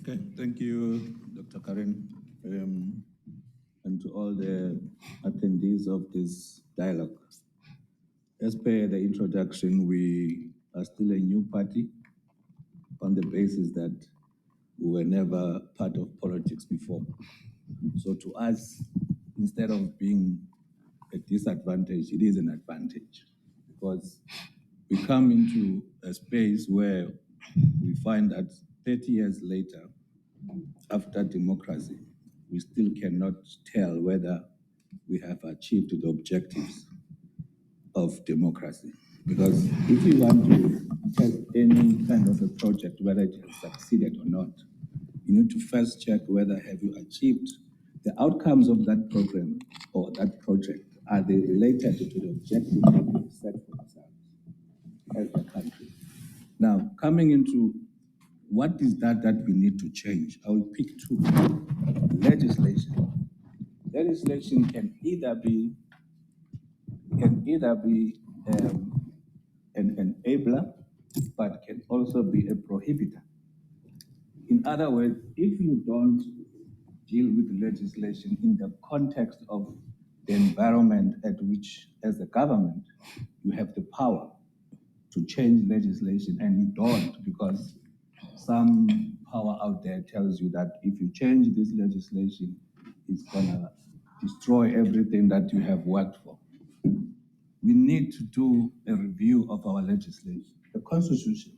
Okay, thank you, Dr. Karen, and to all the attendees of this dialogue. As per the introduction, we are still a new party on the basis that we were never part of politics before. So to us, instead of being a disadvantage, it is an advantage because we come into a space where we find that 30 years later, after democracy, we still cannot tell whether we have achieved the objectives of democracy. Because if you want to test any kind of a project, whether it has succeeded or not, you need to first check whether have you achieved the outcomes of that program or that project. Are they related to the objective that we have set for ourselves as a country? Now, coming into what is that we need to change? I will pick two. Legislation. Legislation can either be an enabler, but can also be a prohibitor. In other words, if you don't deal with legislation in the context of the environment at which, as a government, you have the power to change legislation, and you don't because some power out there tells you that if you change this legislation, it's gonna destroy everything that you have worked for. We need to do a review of our legislation. The Constitution.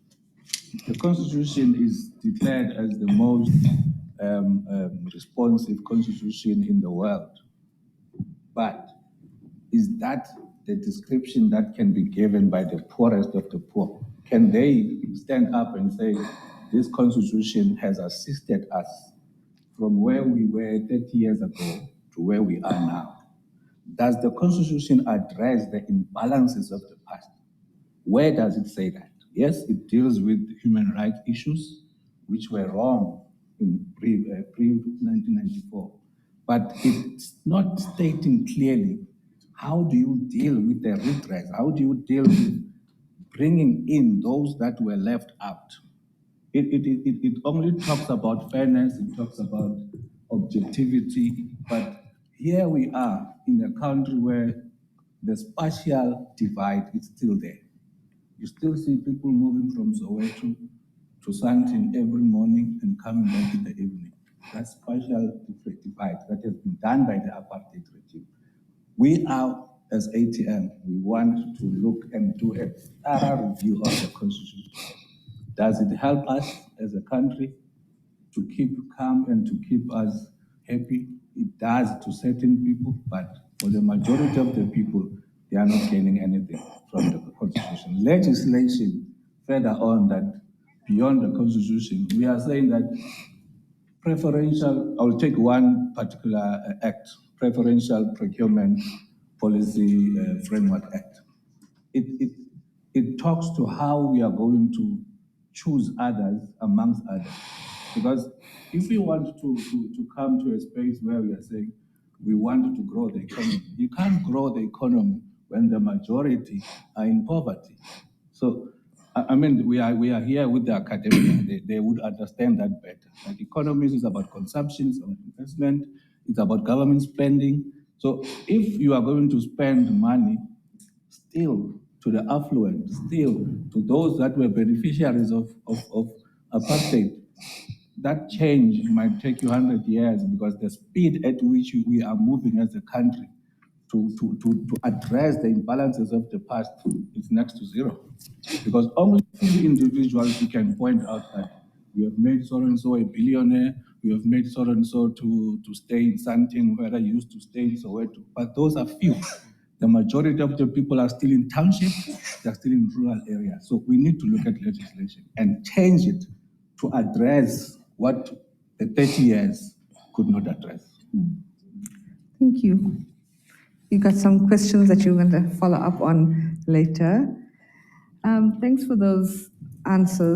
The Constitution is declared as the most responsive constitution in the world. But is that the description that can be given by the poorest of the poor? Can they stand up and say, this constitution has assisted us from where we were 30 years ago to where we are now? Does the constitution address the imbalances of the past? Where does it say that? Yes, it deals with human rights issues, which were wrong in pre-1994, but it's not stating clearly how do you deal with the redress? How do you deal with bringing in those that were left out? It only talks about fairness, it talks about objectivity, but here we are in a country where the spatial divide is still there. You still see people moving from Soweto to Sandton every morning and coming back in the evening. That's spatial divide that has been done by the apartheid regime. We are, as ATM, we want to look and do a thorough review of the Constitution. Does it help us as a country to keep calm and to keep us happy? It does to certain people, but for the majority of the people, they are not gaining anything from the Constitution. Legislation, further on that, beyond the Constitution, we are saying that preferential, I'll take one particular act, Preferential Procurement Policy Framework Act. It talks to how we are going to choose others amongst others. Because if we want to come to a space where we are saying we want to grow the economy, you can't grow the economy when the majority are in poverty. So, I mean, we are here with the academia. They would understand that better. Like economics is about consumption, it's about investment, it's about government spending. So if you are going to spend money still to the affluent, still to those that were beneficiaries of apartheid, that change might take you 100 years because the speed at which we are moving as a country to address the imbalances of the past is next to zero. Because only few individuals you can point out that we have made so and so a billionaire, we have made so and so to stay in something where I used to stay in Soweto. But those are few. The majority of the people are still in townships, they're still in rural areas. So we need to look at legislation and change it to address what the 30 years could not address. Thank you. You got some questions that you're going to follow up on later. Thanks for those answers.